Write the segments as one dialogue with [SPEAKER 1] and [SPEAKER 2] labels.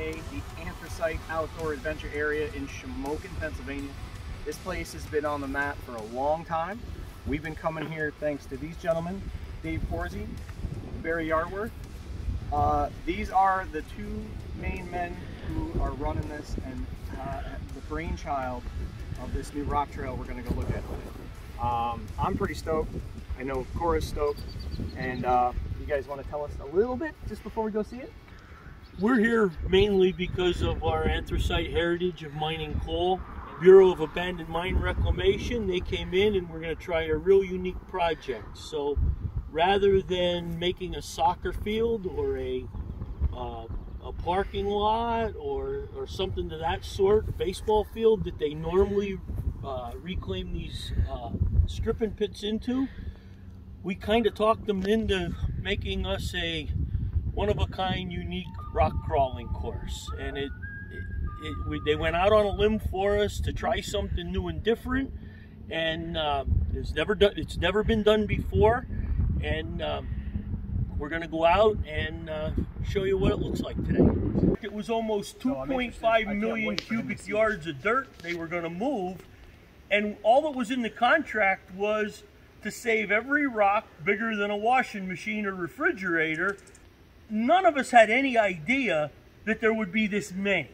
[SPEAKER 1] AOAA, the Anthracite Outdoor Adventure Area in Shamokin, Pennsylvania. This place has been on the map for a long time. We've been coming here thanks to these gentlemen, Dave Horsey, Barry Yarworth. These are the two main men who are running this and the brainchild of this new rock trail we're going to go look at today. I'm pretty stoked. I know Cora's stoked. And you guys want to tell us a little bit just before we go see it?
[SPEAKER 2] We're here mainly because of our anthracite heritage of mining coal. Bureau of Abandoned Mine Reclamation, they came in and we're going to try a real unique project. So rather than making a soccer field or a parking lot or something to that sort, a baseball field that they normally reclaim these stripping pits into, we kind of talked them into making us a one-of-a-kind, unique rock crawling course. And they went out on a limb for us to try something new and different, and it's never been done before. And we're going to go out and show you what it looks like today. It was almost 2.5 million cubic yards of dirt they were going to move, and all that was in the contract was to save every rock bigger than a washing machine or refrigerator. None of us had any idea that there would be this many.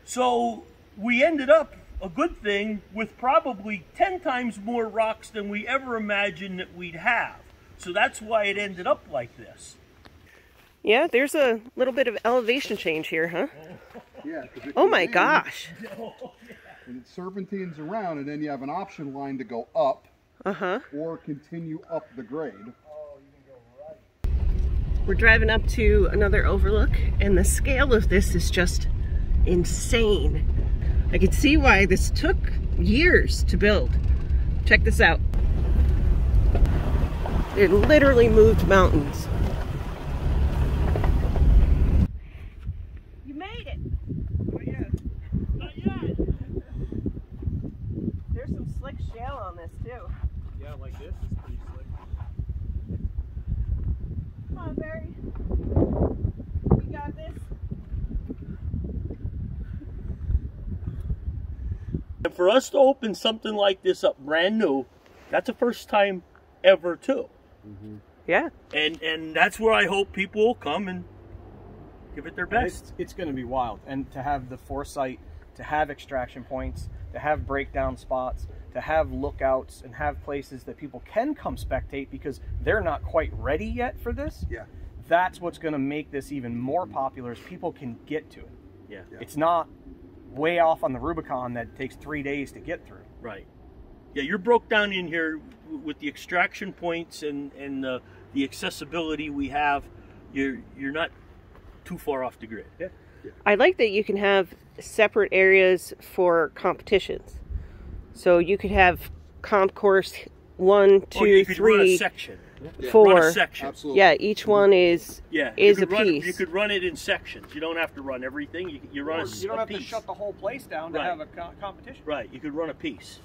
[SPEAKER 2] So we ended up, a good thing, with probably 10 times more rocks than we ever imagined that we'd have. So that's why it ended up like this.
[SPEAKER 3] Yeah, there's a little bit of elevation change here, huh?
[SPEAKER 4] Yeah.
[SPEAKER 3] Oh my gosh.
[SPEAKER 4] And it serpentines around, and then you have an option line to go up or continue up the grade.
[SPEAKER 3] We're driving up to another overlook, and the scale of this is just insane. I can see why this took years to build. Check this out. It literally moved mountains. You made it!
[SPEAKER 2] Not yet. Not yet.
[SPEAKER 3] There's some slick shale on this too.
[SPEAKER 1] Yeah, like this is pretty slick.
[SPEAKER 3] Come on, Barry. You got this.
[SPEAKER 2] And for us to open something like this up brand new, that's the first time ever too.
[SPEAKER 3] Yeah.
[SPEAKER 2] And that's where I hope people will come and give it their best.
[SPEAKER 1] It's going to be wild. And to have the foresight, to have extraction points, to have breakdown spots, to have lookouts, and have places that people can come spectate because they're not quite ready yet for this.
[SPEAKER 4] Yeah.
[SPEAKER 1] That's what's going to make this even more popular, is people can get to it.
[SPEAKER 2] Yeah.
[SPEAKER 1] It's not way off on the Rubicon that takes 3 days to get through.
[SPEAKER 2] Right. Yeah, you're broke down in here with the extraction points and the accessibility we have. You're not too far off the grid.
[SPEAKER 1] Yeah.
[SPEAKER 3] I like that you can have separate areas for competitions. So you could have comp course 1, 2,
[SPEAKER 2] you could
[SPEAKER 3] 3,
[SPEAKER 2] run a section.
[SPEAKER 3] 4.
[SPEAKER 2] Run a section.
[SPEAKER 4] Absolutely.
[SPEAKER 3] Yeah, each one is
[SPEAKER 2] a
[SPEAKER 3] piece.
[SPEAKER 2] You could run it in sections. You don't have to run everything. You run a
[SPEAKER 1] You don't have
[SPEAKER 2] piece.
[SPEAKER 1] to shut the whole place down to
[SPEAKER 2] Right.
[SPEAKER 1] have a competition.
[SPEAKER 2] Right, you could run a piece.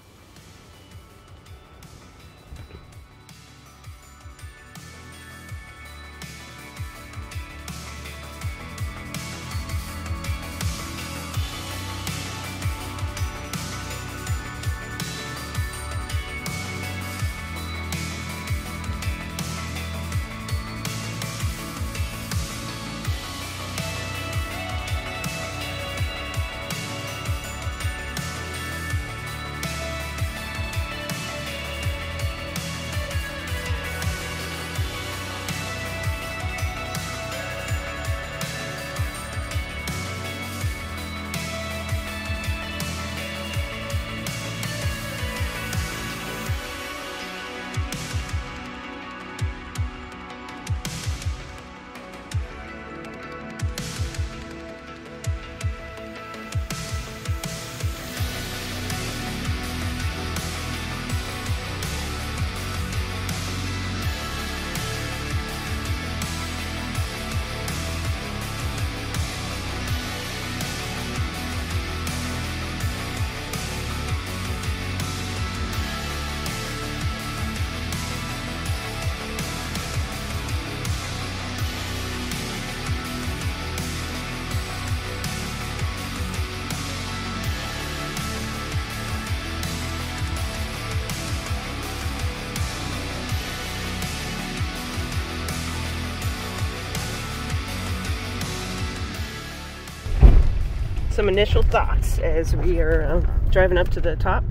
[SPEAKER 3] some initial thoughts as we are driving up to the top?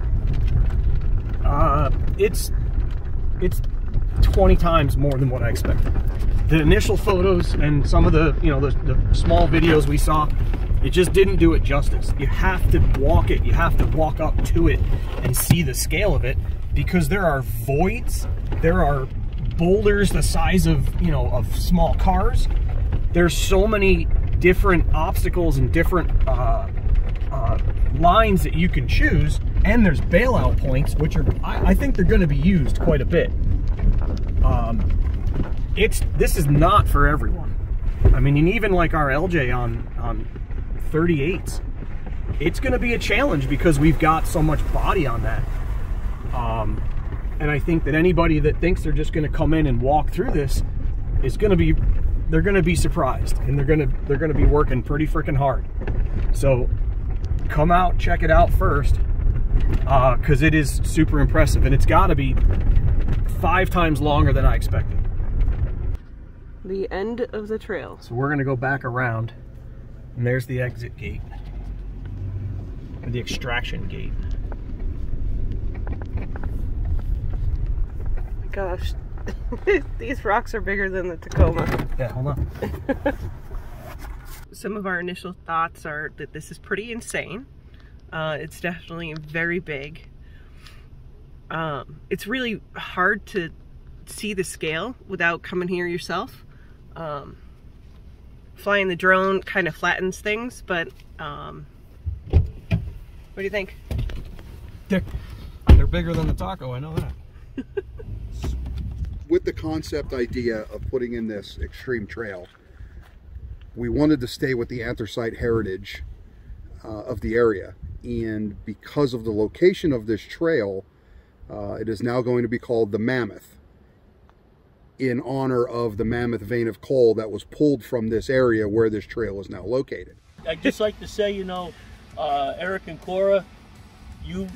[SPEAKER 1] It's 20 times more than what I expected. The initial photos and some of the, you know, the small videos we saw, it just didn't do it justice. You have to walk it, you have to walk up to it and see the scale of it, because there are voids, there are boulders the size of, you know, of small cars. There's so many different obstacles and different lines that you can choose, and there's bailout points, which are, I think they're going to be used quite a bit. This is not for everyone. I mean, and even like our LJ on 38s, it's going to be a challenge because we've got so much body on that. And I think that anybody that thinks they're just going to come in and walk through this is going to be, they're going to be surprised, and they're going to be working pretty freaking hard. So come out, check it out first, because it is super impressive, and it's got to be 5 times longer than I expected.
[SPEAKER 3] The end of the trail.
[SPEAKER 1] So we're going to go back around, and there's the exit gate, or the extraction gate.
[SPEAKER 3] Gosh, these rocks are bigger than the Tacoma.
[SPEAKER 1] Yeah, hold on.
[SPEAKER 3] Some of our initial thoughts are that this is pretty insane. It's definitely very big. It's really hard to see the scale without coming here yourself. Flying the drone kind of flattens things, but what do you think?
[SPEAKER 1] They're bigger than the taco, I know that.
[SPEAKER 4] With the concept idea of putting in this extreme trail, we wanted to stay with the anthracite heritage of the area, and because of the location of this trail, it is now going to be called the Mammoth, in honor of the mammoth vein of coal that was pulled from this area where this trail is now located.
[SPEAKER 2] I'd just like to say, you know, Eric and Cora, you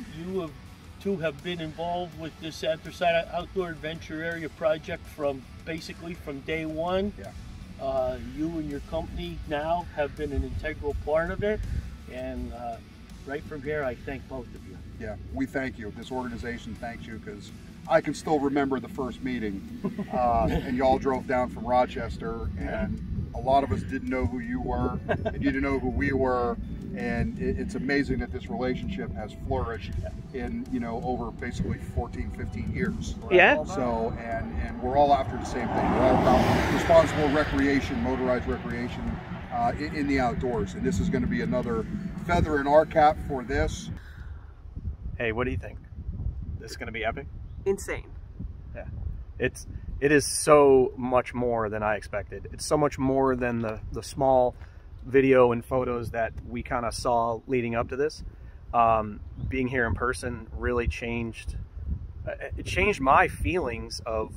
[SPEAKER 2] have been involved with this Anthracite Outdoor Adventure Area project from basically from day one.
[SPEAKER 4] Yeah.
[SPEAKER 2] You and your company now have been an integral part of it, and right from here, I thank both of you.
[SPEAKER 4] Yeah, we thank you. This organization thanks you, because I can still remember the first meeting, and y'all drove down from Rochester, and a lot of us didn't know who you were, and you didn't know who we were, and it's amazing that this relationship has flourished in, you know, over basically 14, 15 years.
[SPEAKER 3] Yeah.
[SPEAKER 4] So, and we're all after the same thing. We're all about responsible recreation, motorized recreation in the outdoors, and this is going to be another feather in our cap for this.
[SPEAKER 1] Hey, what do you think? This is going to be epic?
[SPEAKER 3] Insane.
[SPEAKER 1] Yeah. It is so much more than I expected. It's so much more than the small video and photos that we kind of saw leading up to this. Being here in person really changed, it changed my feelings of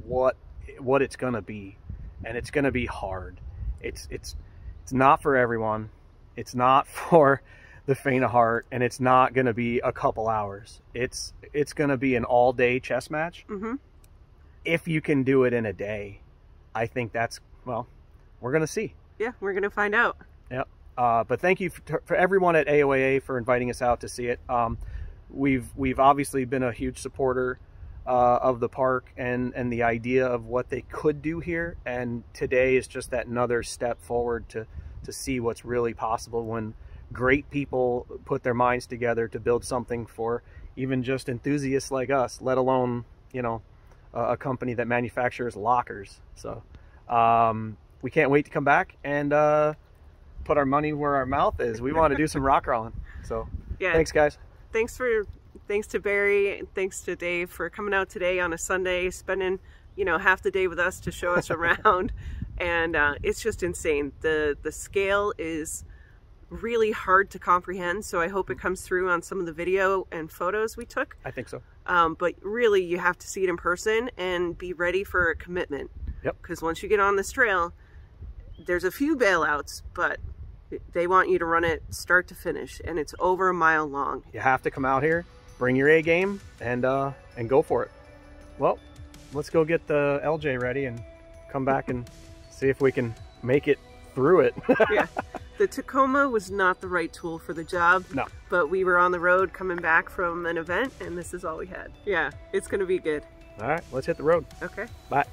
[SPEAKER 1] what it's going to be, and it's going to be hard. It's not for everyone. It's not for the faint of heart, and it's not going to be a couple hours. It's going to be an all-day chess match.
[SPEAKER 3] Mm-hmm.
[SPEAKER 1] If you can do it in a day, I think that's, well, we're going to see.
[SPEAKER 3] Yeah, we're going to find out.
[SPEAKER 1] Yep. But thank you for everyone at AOAA for inviting us out to see it. We've obviously been a huge supporter of the park and the idea of what they could do here, and today is just that another step forward to see what's really possible when great people put their minds together to build something for even just enthusiasts like us, let alone, you know, a company that manufactures lockers. So we can't wait to come back and put our money where our mouth is. We want to do some rock crawling. So yeah, thanks guys.
[SPEAKER 3] Thanks to Barry, and thanks to Dave for coming out today on a Sunday, spending, you know, half the day with us to show us around. And it's just insane. The scale is really hard to comprehend, so I hope it comes through on some of the video and photos we took.
[SPEAKER 1] I think so.
[SPEAKER 3] But really, you have to see it in person and be ready for a commitment.
[SPEAKER 1] Yep.
[SPEAKER 3] Because once you get on this trail, there's a few bailouts, but they want you to run it start to finish, and it's over a mile long.
[SPEAKER 1] You have to come out here, bring your A game, and go for it. Well, let's go get the LJ ready and come back and see if we can make it through it.
[SPEAKER 3] Yeah. The Tacoma was not the right tool for the job.
[SPEAKER 1] No.
[SPEAKER 3] But we were on the road coming back from an event, and this is all we had. Yeah, it's going to be good.
[SPEAKER 1] All right, let's hit the road.
[SPEAKER 3] Okay.
[SPEAKER 1] Bye.